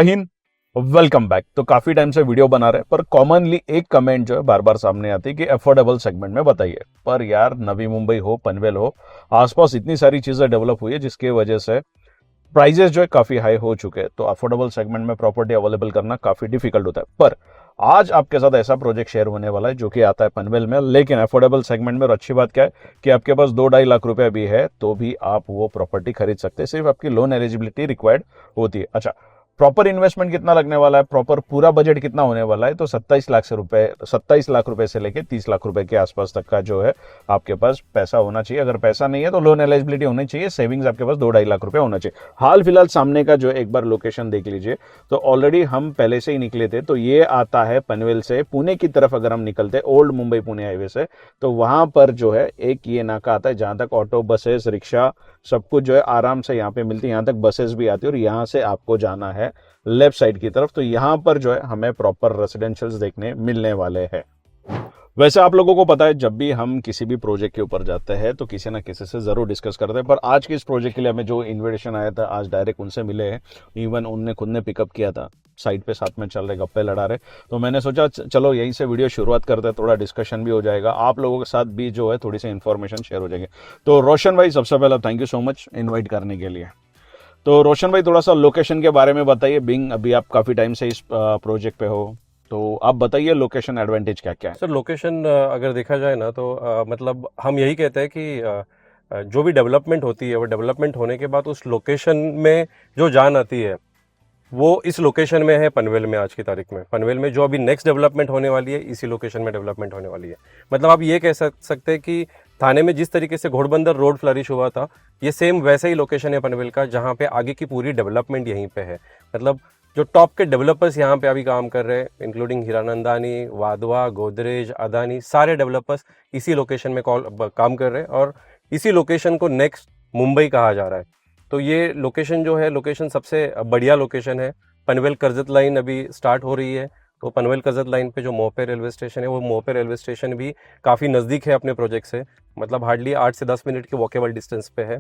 जय Hind, welcome back. तो काफी टाइम से वीडियो बना रहे हैं पर कॉमनली एक कमेंट जो है बार बार सामने आती है कि अफोर्डेबल सेगमेंट में बताइए। पर यार नवी मुंबई हो, पनवेल हो, आसपास इतनी सारी चीजें डेवलप हुई है जिसकी वजह से प्राइजेस जो है काफी हाई हो चुके हैं। तो अफोर्डेबल सेगमेंट में प्रॉपर्टी अवेलेबल करना काफी डिफिकल्ट होता है। पर आज आपके साथ ऐसा प्रोजेक्ट शेयर होने वाला है जो कि आता है पनवेल में, लेकिन अफोर्डेबल सेगमेंट में। और अच्छी बात क्या है कि आपके पास 2-2.5 लाख रुपए भी है तो भी आप वो प्रॉपर्टी खरीद सकते हैं। सिर्फ आपकी लोन एलिजिबिलिटी रिक्वायर्ड होती है। अच्छा, प्रॉपर इन्वेस्टमेंट कितना लगने वाला है, प्रॉपर पूरा बजट कितना होने वाला है, तो 27 लाख रुपए से लेके 30 लाख रुपए के आसपास तक का जो है आपके पास पैसा होना चाहिए। अगर पैसा नहीं है तो लोन एलिजिबिलिटी होनी चाहिए, सेविंग्स आपके पास 2-2.5 लाख रुपए होना चाहिए। हाल फिलहाल सामने का जो एक बार लोकेशन देख लीजिए, तो ऑलरेडी हम पहले से ही निकले थे। तो ये आता है पनवेल से पुणे की तरफ। अगर हम निकलते ओल्ड मुंबई पुणे हाईवे से, तो वहां पर जो है एक ये नाका आता है जहां तक ऑटो, बसेस, रिक्शा सब कुछ जो है आराम से यहाँ पे मिलती है। यहाँ तक बसेस भी आती है और यहाँ से आपको जाना है लेफ्ट साइड की तरफ। तो यहाँ पर जो है हमें प्रॉपर रेसिडेंशियल्स देखने मिलने वाले हैं। वैसे आप लोगों को पता है जब भी हम किसी भी प्रोजेक्ट के ऊपर जाते हैं तो किसी ना किसी से जरूर डिस्कस करते हैं। पर आज के इस प्रोजेक्ट के लिए हमें जो इन्विटेशन आया था, आज डायरेक्ट उनसे मिले हैं। इवन उनने खुद ने पिकअप किया था, साइड पे साथ में चल रहे, गप्पे लड़ा रहे। तो मैंने सोचा चलो यहीं से वीडियो शुरुआत करते हैं, थोड़ा डिस्कशन भी हो जाएगा, आप लोगों के साथ भी जो है थोड़ी सी इन्फॉर्मेशन शेयर हो जाएगी। तो रोशन भाई, सबसे पहले thank you so much invite करने के लिए। तो रोशन भाई, थोड़ा सा लोकेशन के बारे में बताइए। बिंग अभी आप काफ़ी टाइम से इस प्रोजेक्ट पे हो, तो आप बताइए लोकेशन एडवांटेज क्या क्या है। सर लोकेशन अगर देखा जाए ना तो मतलब हम यही कहते हैं कि जो भी डेवलपमेंट होती है वो डेवलपमेंट होने के बाद उस लोकेशन में जो जान आती है वो इस लोकेशन में है पनवेल में। आज की तारीख में पनवेल में जो अभी नेक्स्ट डेवलपमेंट होने वाली है इसी लोकेशन में डेवलपमेंट होने वाली है। मतलब आप ये कह सकते हैं कि थाने में जिस तरीके से घोड़बंदर रोड फ्लरिश हुआ था, ये सेम वैसा ही लोकेशन है पनवेल का, जहाँ पे आगे की पूरी डेवलपमेंट यहीं पे है। मतलब जो टॉप के डेवलपर्स यहाँ पे अभी काम कर रहे हैं, इंक्लूडिंग हीरानंदानी, वाधवा, गोदरेज, अदानी, सारे डेवलपर्स इसी लोकेशन में काम कर रहे हैं और इसी लोकेशन को नेक्स्ट मुंबई कहा जा रहा है। तो ये लोकेशन जो है, लोकेशन सबसे बढ़िया लोकेशन है। पनवेल करजत लाइन अभी स्टार्ट हो रही है, तो पनवेल करजत लाइन पे जो मोपे रेलवे स्टेशन है, वो मोपे रेलवे स्टेशन भी काफ़ी नज़दीक है अपने प्रोजेक्ट से। मतलब हार्डली 8 से 10 मिनट के वॉकेबल डिस्टेंस पे है।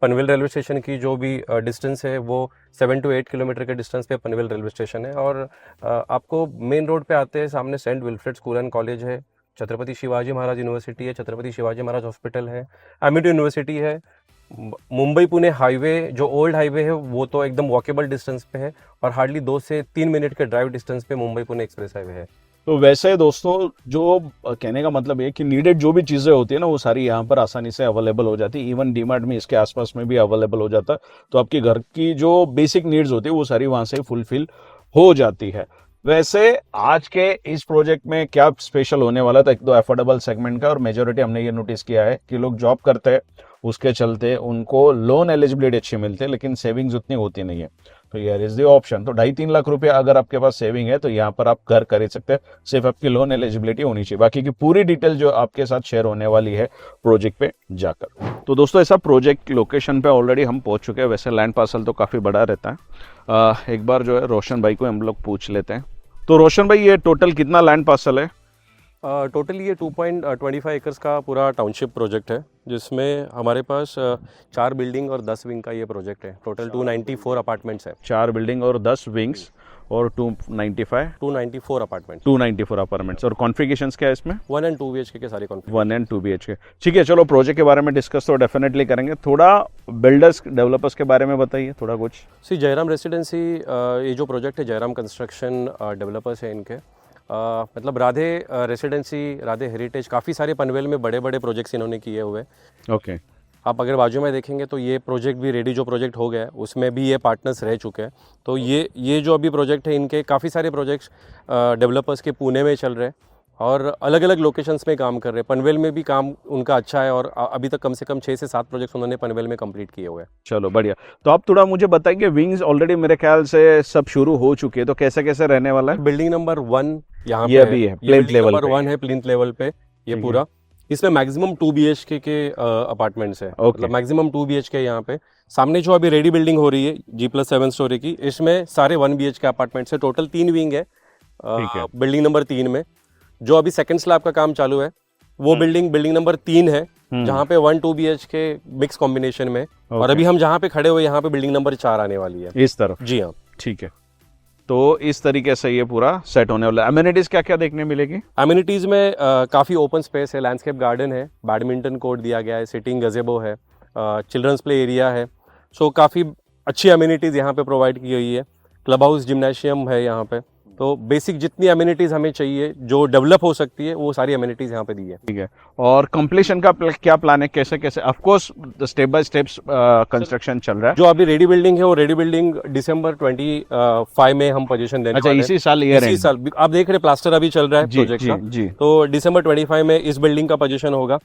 पनवेल रेलवे स्टेशन की जो भी डिस्टेंस है वो 7 to 8 किलोमीटर के डिस्टेंस पे पनवेल रेलवे स्टेशन है। और आपको मेन रोड पे आते हैं सामने saint Wilfred school and college है, छत्रपति शिवाजी महाराज यूनिवर्सिटी है, छत्रपति शिवाजी महाराज हॉस्पिटल है, एमिटी यूनिवर्सिटी है। मुंबई पुणे हाईवे जो ओल्ड हाईवे है वो तो एकदम वॉकेबल डिस्टेंस पे है और हार्डली 2 से 3 मिनट के ड्राइव डिस्टेंस पे मुंबई पुणे एक्सप्रेस हाईवे है। तो वैसे दोस्तों, जो कहने का मतलब ये कि नीडेड जो भी चीज़ें होती है ना वो सारी यहाँ पर आसानी से अवेलेबल हो जाती है। इवन डीमार्ट में इसके आसपास में भी अवेलेबल हो जाता है। तो आपकी घर की जो बेसिक नीड्स होती है वो सारी वहाँ से फुलफिल हो जाती है। वैसे आज के इस प्रोजेक्ट में क्या स्पेशल होने वाला था, एक तो अफोर्डेबल सेगमेंट का, और मेजोरिटी हमने ये नोटिस किया है कि लोग जॉब करते हैं, उसके चलते उनको लोन एलिजिबिलिटी अच्छी मिलती है लेकिन सेविंग्स उतनी होती नहीं है। तो यार इज द ऑप्शन। तो 2.5-3 लाख रुपए अगर आपके पास सेविंग है तो यहाँ पर आप घर खरीद सकते हैं। सिर्फ आपकी लोन एलिजिबिलिटी होनी चाहिए। बाकी की पूरी डिटेल जो आपके साथ शेयर होने वाली है प्रोजेक्ट पे जाकर। तो दोस्तों, ऐसा प्रोजेक्ट लोकेशन पे ऑलरेडी हम पहुंच चुके हैं। वैसे लैंड पार्सल तो काफ़ी बड़ा रहता है। एक बार जो है रोशन भाई को हम लोग पूछ लेते हैं। तो रोशन भाई, ये टोटल कितना लैंड पार्सल है? टोटल ये 2.25 एकर्स का पूरा टाउनशिप प्रोजेक्ट है, जिसमें हमारे पास 4 बिल्डिंग और 10 विंग का ये प्रोजेक्ट है। टोटल 294 अपार्टमेंट्स है। 4 बिल्डिंग और 10 विंग्स और 294 अपार्टमेंट्स। और कॉन्फ़िगरेशंस क्या है इसमें? 1 and 2 BHK के सारे 1 and 2 BHK। ठीक है, चलो प्रोजेक्ट के बारे में डिस्कस तो डेफिनेटली करेंगे। थोड़ा बिल्डर्स, डेवलपर्स के बारे में बताइए थोड़ा कुछ। जयराम रेसिडेंसी, ये जो प्रोजेक्ट है जयराम कंस्ट्रक्शन डेवलपर्स है इनके। मतलब राधे रेसिडेंसी, राधे हेरिटेज, काफ़ी सारे पनवेल में बड़े बड़े प्रोजेक्ट्स इन्होंने किए हुए। ओके। आप अगर बाजू में देखेंगे तो ये प्रोजेक्ट भी रेडी, जो प्रोजेक्ट हो गया है उसमें भी ये पार्टनर्स रह चुके हैं। तो ये जो अभी प्रोजेक्ट है, इनके काफ़ी सारे प्रोजेक्ट्स डेवलपर्स के पुणे में चल रहे हैं और अलग अलग लोकेशंस में काम कर रहे हैं। पनवेल में भी काम उनका अच्छा है और अभी तक कम से कम 6 से 7 प्रोजेक्ट्स उन्होंने पनवेल में कंप्लीट किए हुए हैं। चलो बढ़िया। तो आप थोड़ा मुझे बताइए, विंग्स ऑलरेडी मेरे ख्याल से सब शुरू हो चुके हैं, तो कैसे कैसे रहने वाला है? बिल्डिंग नंबर 1 यहाँ ये अभी है, प्लिंथ लेवल नंबर 1 है, प्लिंथ लेवल पे ये पूरा। इसमें मैक्सिमम 2 BHK के अपार्टमेंट्स है। मतलब मैक्सिमम 2 BHK यहाँ पे। सामने जो अभी रेडी बिल्डिंग हो रही है G+7 स्टोरी की, इसमें सारे 1 BHK अपार्टमेंट्स है। टोटल 3 विंग है बिल्डिंग नंबर 3 में। जो अभी सेकंड स्लैब का काम चालू है वो बिल्डिंग नंबर 3 है, जहाँ पे 1-2 BHK मिक्स कॉम्बिनेशन में। और अभी हम जहाँ पे खड़े हुए यहाँ पे बिल्डिंग नंबर 4 आने वाली है इस तरफ। जी हाँ। ठीक है। तो इस तरीके से ये पूरा सेट होने वाला है। अमेनिटीज क्या क्या देखने मिलेगी? अम्यूनिटीज़ में काफ़ी ओपन स्पेस है, लैंडस्केप गार्डन है, बैडमिंटन कोर्ट दिया गया है, सिटिंग गजेबो है, चिल्ड्रंस प्ले एरिया है। सो काफ़ी अच्छी अम्यूनिटीज़ यहाँ पे प्रोवाइड की गई है। क्लब हाउस, जिम्नेशियम है यहाँ पे। तो बेसिक जितनी अम्यूनिटीज़ हमें चाहिए जो डेवलप हो सकती है वो सारी अम्यूनिटीज़ यहाँ पे दी है। ठीक है। और कंप्लीशन का क्या प्लान है, कैसे कैसे? Of course step by steps construction चल रहा है। जो अभी रेडी बिल्डिंग है वो रेडी बिल्डिंग दिसंबर 25 में हम पोजीशन देने अच्छा, वाले हैं। इसी साल ईयर इसी साल आप देख रहे हैं प्लास्टर अभी चल रहा है जी प्रोजेक्ट जी का। जी। तो दिसंबर 25 में इस बिल्डिंग का पोजीशन होगा।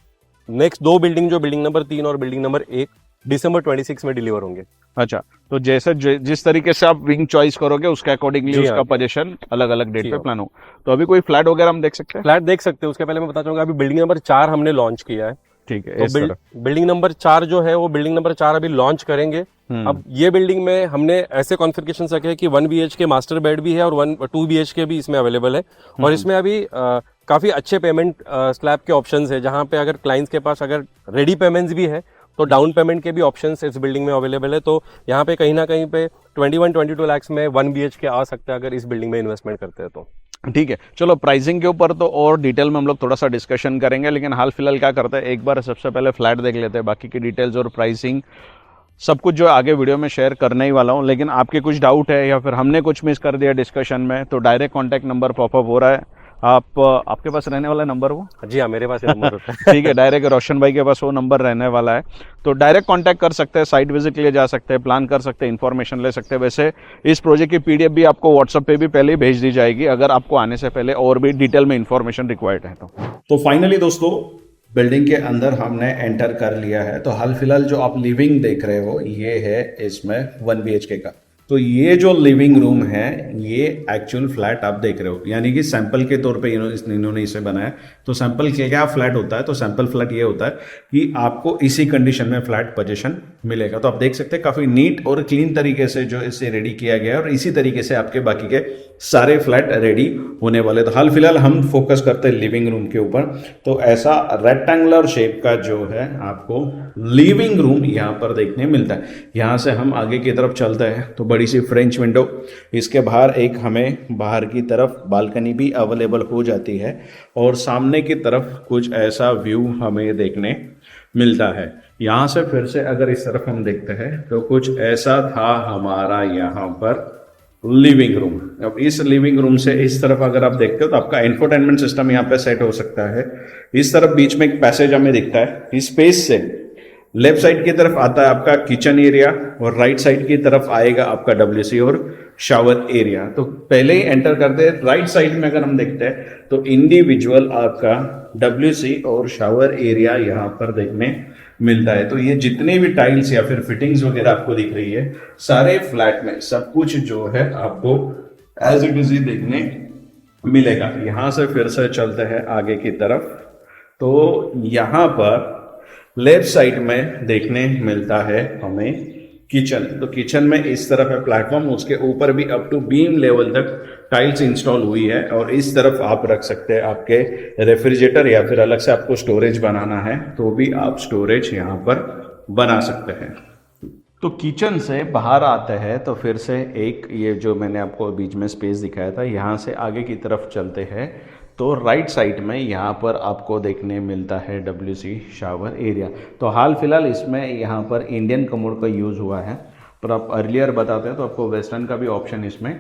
नेक्स्ट 2 बिल्डिंग जो बिल्डिंग नंबर 3 और बिल्डिंग नंबर 1 दिसंबर 26 में डिलीवर होंगे। अच्छा, तो जैसे जिस तरीके से आप विंग चॉइस करोगे उसके अकॉर्डिंगली जी उसका हाँ। पोजीशन अलग अलग डेट जी पे हाँ। प्लान हो। तो अभी कोई फ्लैट वगैरह हम देख सकते हैं? फ्लैट देख सकते हैं। उसके पहले मैं बता चाहूंगा अभी बिल्डिंग नंबर 4 हमने लॉन्च किया है। ठीक है, तो इस तरह। बिल्डिंग नंबर 4 जो है वो बिल्डिंग नंबर 4 अभी लॉन्च करेंगे। अब ये बिल्डिंग में हमने ऐसे कॉन्फ़िगरेशन रखे हैं कि 1 BHK मास्टर बेड भी है और 2 BHK भी इसमें अवेलेबल है। और इसमें अभी काफ़ी अच्छे पेमेंट स्लैब के ऑप्शंस है, जहाँ पे अगर क्लाइंट्स के पास अगर रेडी पेमेंट्स भी है तो डाउन पेमेंट के भी ऑप्शंस इस बिल्डिंग में अवेलेबल है। तो यहाँ पे कहीं ना कहीं पे 21-22 लाख में 1 BHK आ सकता है अगर इस बिल्डिंग में इन्वेस्टमेंट करते हैं तो। ठीक है, चलो प्राइसिंग के ऊपर तो और डिटेल में हम लोग थोड़ा सा डिस्कशन करेंगे, लेकिन हाल फिलहाल क्या करते हैं, एक बार सबसे पहले फ्लैट देख लेते हैं। बाकी की डिटेल्स और प्राइसिंग सब कुछ जो है आगे वीडियो में शेयर करने ही वाला हूँ। लेकिन आपके कुछ डाउट है या फिर हमने कुछ मिस कर दिया डिस्कशन में तो डायरेक्ट कॉन्टैक्ट नंबर पॉपअप हो रहा है। आपके पास रहने वाला नंबर वो? जी हाँ, मेरे पास ये नंबर होता है। ठीक है, डायरेक्ट रोशन भाई के पास वो नंबर रहने वाला है, तो डायरेक्ट कांटेक्ट कर सकते हैं, साइट विजिट के लिए जा सकते हैं, प्लान कर सकते हैं, इन्फॉर्मेशन ले सकते हैं। वैसे इस प्रोजेक्ट की पीडीएफ भी आपको व्हाट्सएप पे भी पहले ही भेज दी जाएगी अगर आपको आने से पहले और भी डिटेल में इन्फॉर्मेशन रिक्वायर्ड है तो फाइनली दोस्तों बिल्डिंग के अंदर हमने एंटर कर लिया है। तो हाल फिलहाल जो आप लिविंग देख रहे हो ये है इसमें 1 BHK का। तो ये जो लिविंग रूम है ये एक्चुअल फ्लैट आप देख रहे हो, यानी कि सैंपल के तौर पे इन्होंने इसे बनाया। तो सैंपल क्या फ्लैट होता है, तो सैंपल फ्लैट ये होता है कि आपको इसी कंडीशन में फ्लैट पोजीशन मिलेगा। तो आप देख सकते हैं काफ़ी नीट और क्लीन तरीके से जो इसे रेडी किया गया है और इसी तरीके से आपके बाकी के सारे फ्लैट रेडी होने वाले। तो हाल फिलहाल हम फोकस करते हैं लिविंग रूम के ऊपर। तो ऐसा रेक्टेंगुलर शेप का जो है आपको लिविंग रूम यहाँ पर देखने मिलता है। यहाँ से हम आगे की तरफ चलते हैं तो बड़ी सी फ्रेंच विंडो, इसके बाहर एक हमें बाहर की तरफ बालकनी भी अवेलेबल हो जाती है और सामने की तरफ कुछ ऐसा व्यू हमें देखने मिलता है। यहाँ से फिर से अगर इस तरफ हम देखते हैं तो कुछ ऐसा था हमारा यहाँ पर लिविंग रूम। अब इस लिविंग रूम से इस तरफ अगर आप देखते हो तो आपका इंफोटेनमेंट सिस्टम यहाँ पे सेट हो सकता है। इस तरफ बीच में एक पैसेज हमें दिखता है, इस स्पेस से लेफ्ट साइड की तरफ आता है आपका किचन एरिया और राइट साइड की तरफ आएगा आपका WC और शावर एरिया। तो पहले ही एंटर करते हैं राइट साइड में अगर हम देखते हैं तो इंडिविजुअल आपका WC और शावर एरिया यहाँ पर देखने मिलता है। तो ये जितने भी टाइल्स या फिर फिटिंग्स वगैरह आपको दिख रही है सारे फ्लैट में सब कुछ जो है आपको एज इट इज देखने मिलेगा। यहाँ से फिर से चलते हैं आगे की तरफ तो यहाँ पर लेफ्ट साइड में देखने मिलता है हमें किचन। तो किचन में इस तरफ है प्लेटफॉर्म, उसके ऊपर भी अप टू बीम लेवल तक टाइल्स इंस्टॉल हुई है और इस तरफ आप रख सकते हैं आपके रेफ्रिजरेटर या फिर अलग से आपको स्टोरेज बनाना है तो भी आप स्टोरेज यहाँ पर बना सकते हैं। तो किचन से बाहर आते हैं तो फिर से एक ये जो मैंने आपको बीच में स्पेस दिखाया था यहाँ से आगे की तरफ चलते हैं तो राइट साइड में यहाँ पर आपको देखने मिलता है WC शावर एरिया। तो हाल फिलहाल इसमें यहाँ पर इंडियन कमोड का यूज़ हुआ है, पर आप अर्लियर बताते हैं तो आपको वेस्टर्न का भी ऑप्शन इसमें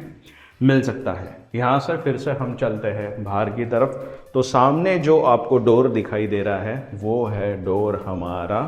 मिल सकता है। यहाँ से फिर से हम चलते हैं बाहर की तरफ तो सामने जो आपको डोर दिखाई दे रहा है वो है डोर हमारा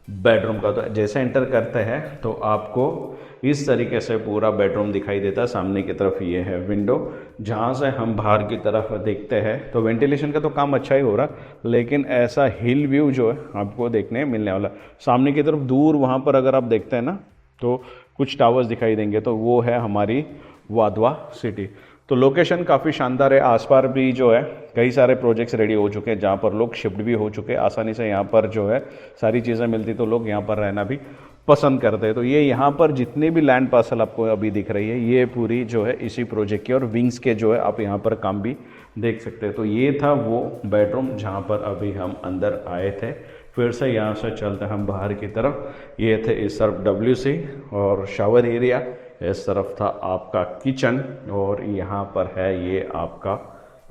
बेडरूम का। तो जैसे एंटर करते हैं तो आपको इस तरीके से पूरा बेडरूम दिखाई देता है। सामने की तरफ ये है विंडो, जहाँ से हम बाहर की तरफ देखते हैं तो वेंटिलेशन का तो काम अच्छा ही हो रहा, लेकिन ऐसा हिल व्यू जो है आपको देखने मिलने वाला। सामने की तरफ दूर वहाँ पर अगर आप देखते हैं ना तो कुछ टावर्स दिखाई देंगे, तो वो है हमारी वाधवा सिटी। तो लोकेशन काफ़ी शानदार है। आसपास भी जो है कई सारे प्रोजेक्ट्स रेडी हो चुके हैं जहाँ पर लोग शिफ्ट भी हो चुके हैं, आसानी से यहाँ पर जो है सारी चीज़ें मिलती तो लोग यहाँ पर रहना भी पसंद करते हैं। तो ये यहाँ पर जितनी भी लैंड पार्सल आपको अभी दिख रही है ये पूरी जो है इसी प्रोजेक्ट की और विंग्स के जो है आप यहाँ पर काम भी देख सकते हैं। तो ये था वो बेडरूम जहाँ पर अभी हम अंदर आए थे। फिर से यहाँ से चलते हम बाहर की तरफ, ये थे इस तरफ WC और शावर एरिया, इस तरफ था आपका किचन और यहाँ पर है ये आपका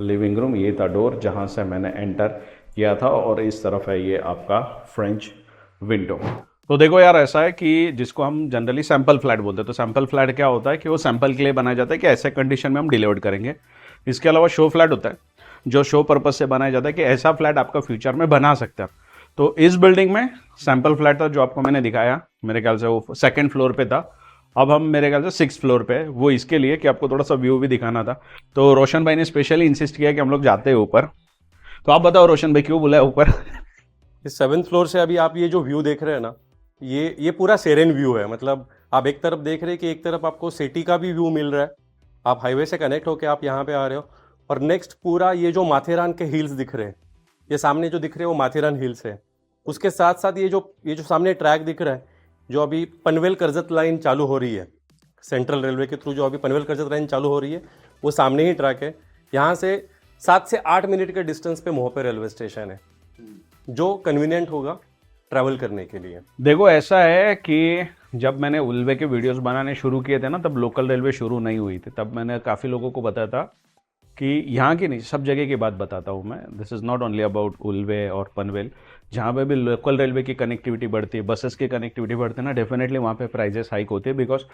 लिविंग रूम। ये था डोर जहाँ से मैंने एंटर किया था और इस तरफ है ये आपका फ्रेंच विंडो। तो देखो यार, ऐसा है कि जिसको हम जनरली सैंपल फ्लैट बोलते हैं, तो सैंपल फ्लैट क्या होता है कि वो सैंपल के लिए बनाया जाता है कि ऐसे कंडीशन में हम डिलीवर करेंगे। इसके अलावा शो फ्लैट होता है जो शो पर्पज से बनाया जाता है कि ऐसा फ्लैट आपका फ्यूचर में बना सकते हैं। तो इस बिल्डिंग में सैंपल फ्लैट था जो आपको मैंने दिखाया, मेरे ख्याल से वो सेकंड फ्लोर पे था। अब हम मेरे ख्याल से 6th फ्लोर पे है, वो इसके लिए कि आपको थोड़ा सा व्यू भी दिखाना था। तो रोशन भाई ने स्पेशली इंसिस्ट किया कि हम लोग जाते हैं ऊपर। तो आप बताओ रोशन भाई, क्यों बुलाया ऊपर? इस 7th फ्लोर से अभी आप ये जो व्यू देख रहे हैं ना, ये पूरा सेरेन व्यू है। मतलब आप एक तरफ देख रहे हैं कि एक तरफ आपको सिटी का भी व्यू मिल रहा है, आप हाईवे से कनेक्ट होकर आप यहाँ पे आ रहे हो, और नेक्स्ट पूरा ये जो माथेरान के हिल्स दिख रहे हैं, ये सामने जो दिख रहे हैं वो माथेरान हिल्स है। उसके साथ साथ ये जो सामने ट्रैक दिख रहा है, जो अभी पनवेल करजत लाइन चालू हो रही है, सेंट्रल रेलवे के थ्रू जो अभी पनवेल करजत लाइन चालू हो रही है, वो सामने ही ट्रैक है। यहाँ से 7 से 8 मिनट के डिस्टेंस पे मोहपे रेलवे स्टेशन है, जो कन्वीनियंट होगा ट्रैवल करने के लिए। देखो ऐसा है कि जब मैंने उल्वे के वीडियोस बनाने शुरू किए थे ना, तब लोकल रेलवे शुरू नहीं हुई थी। तब मैंने काफ़ी लोगों को बताया था कि यहाँ की नहीं, सब जगह की बात बताता हूँ मैं। This is not only about Ulwe और पनवेल। जहाँ पे भी लोकल रेलवे की कनेक्टिविटी बढ़ती है, बसेस की कनेक्टिविटी बढ़ती है ना, डेफिनेटली वहाँ पे प्राइजेस हाइक होती है। बिकॉज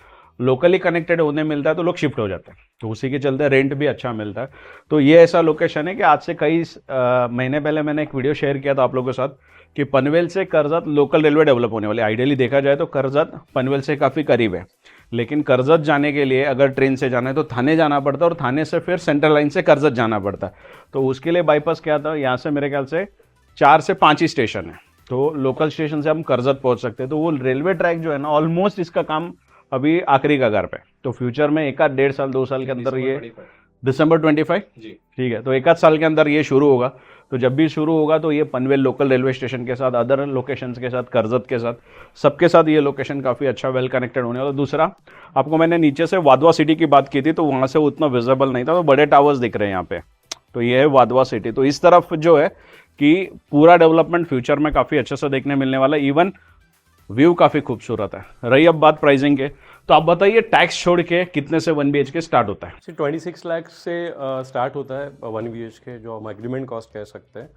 लोकली कनेक्टेड होने मिलता है तो लोग शिफ्ट हो जाते हैं, तो उसी के चलते रेंट भी अच्छा मिलता है। तो ये ऐसा लोकेशन है कि आज से कई महीने पहले मैंने एक वीडियो शेयर किया था आप लोगों के साथ कि पनवेल से करजत लोकल रेलवे डेवलप होने वाली। आइडियली देखा जाए तो करजत पनवेल से काफ़ी करीब है, लेकिन करजत जाने के लिए अगर ट्रेन से जाना है तो थाने जाना पड़ता है, और थाने से फिर सेंट्रल लाइन से करजत जाना पड़ता है। तो उसके लिए बाईपास क्या था, यहाँ से मेरे ख्याल से 4 से 5 ही स्टेशन है, तो लोकल स्टेशन से हम करजत पहुँच सकते हैं। तो वो रेलवे ट्रैक जो है ना, ऑलमोस्ट इसका काम अभी आखिरी कगार पे। तो फ्यूचर में 1-1.5 साल 2 साल के अंदर ये दिसंबर 25 जी ठीक है, तो 1 साल के अंदर ये शुरू होगा। तो जब भी शुरू होगा तो ये पनवेल लोकल रेलवे स्टेशन के साथ, अदर लोकेशंस के साथ, करजत के साथ, सबके साथ ये लोकेशन काफ़ी अच्छा वेल कनेक्टेड होने वाला। दूसरा, आपको मैंने नीचे से वाधवा सिटी की बात की थी, तो वहाँ से उतना विजिबल नहीं था, तो बड़े टावर्स दिख रहे हैं यहाँ पे। तो ये है वाधवा सिटी। तो इस तरफ जो है कि पूरा डेवलपमेंट फ्यूचर में काफ़ी अच्छे से देखने मिलने वाला है। इवन व्यू काफ़ी खूबसूरत है। रही अब बात प्राइसिंग के, तो आप बताइए टैक्स छोड़ के कितने से 1 BHK स्टार्ट होता है? 26 लाख से स्टार्ट होता है 1 BHK, जो हम एग्रीमेंट कॉस्ट कह सकते हैं।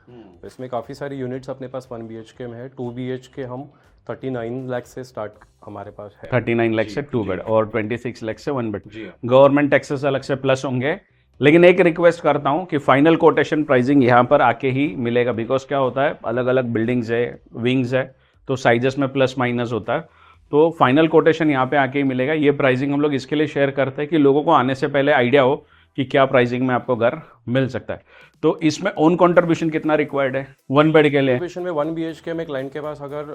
तो इसमें काफ़ी सारी यूनिट्स अपने पास 1 BHK में है। 2 BHK हम 39 लाख से स्टार्ट हमारे पास है। 39 लाख से 2 बेड और 26 लाख से 1 बेड। जी गवर्नमेंट टैक्सेस अलग से प्लस होंगे, लेकिन एक रिक्वेस्ट करता हूं कि फाइनल कोटेशन प्राइसिंग यहाँ पर आके ही मिलेगा। बिकॉज क्या होता है, अलग अलग बिल्डिंग्स है, विंग्स है, तो साइजेस में प्लस माइनस होता है। तो फाइनल कोटेशन यहाँ पे आके ही मिलेगा। ये प्राइसिंग हम लोग इसके लिए शेयर करते हैं कि लोगों को आने से पहले आइडिया हो कि क्या प्राइसिंग में आपको घर मिल सकता है। तो इसमें ओन कंट्रीब्यूशन कितना रिक्वायर्ड है 1 बेड के लिए? में 1 BHK में क्लाइंट के पास अगर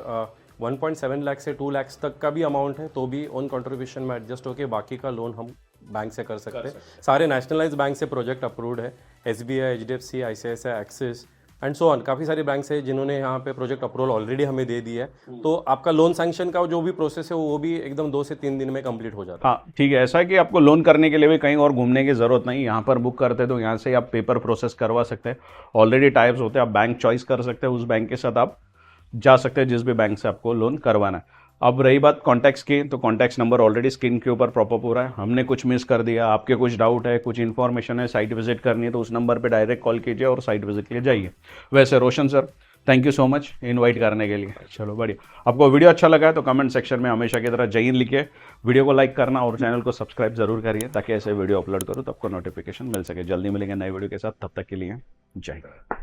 1.7 लाख से 2 लाख तक का भी अमाउंट है, तो भी ओन कंट्रीब्यूशन में एडजस्ट होकर बाकी का लोन हम बैंक से कर सकते हैं। सारे नेशनलाइज बैंक से प्रोजेक्ट अप्रूव्ड है, SBI, HDFC, ICICI, axis and so on. काफ़ी सारे बैंक्स हैं जिन्होंने यहाँ पे प्रोजेक्ट अप्रूवल ऑलरेडी हमें दे दिया है। तो आपका लोन सैंक्शन का जो भी प्रोसेस है वो भी एकदम 2 से 3 दिन में कंप्लीट हो जाता है। हाँ ठीक है, ऐसा है कि आपको लोन करने के लिए भी कहीं और घूमने की ज़रूरत नहीं। यहाँ पर बुक करते तो यहाँ से आप पेपर प्रोसेस करवा सकते हैं। ऑलरेडी टाइप्स होते हैं, आप बैंक चॉइस कर सकते हैं, उस बैंक के साथ आप जा सकते हैं जिस भी बैंक से आपको लोन करवाना है। अब रही बात कॉन्टैक्ट्स की, तो कॉन्टैक्ट्स नंबर ऑलरेडी स्क्रीन के ऊपर प्रॉपर पूरा है। हमने कुछ मिस कर दिया, आपके कुछ डाउट है, कुछ इन्फॉर्मेशन है, साइट विजिट करनी है, तो उस नंबर पे डायरेक्ट कॉल कीजिए और साइट विजिट के लिए जाइए। वैसे Roshan sir, thank you so much invite करने के लिए। चलो बढ़िया। आपको वीडियो अच्छा लगा है तो कमेंट सेक्शन में हमेशा की तरह जय हिंद लिखिए, वीडियो को लाइक करना और चैनल को सब्सक्राइब जरूर करिए, ताकि ऐसे वीडियो अपलोड करूँ तो आपको नोटिफिकेशन मिल सके। जल्दी मिलेंगे नए वीडियो के साथ, तब तक के लिए जय हिंद।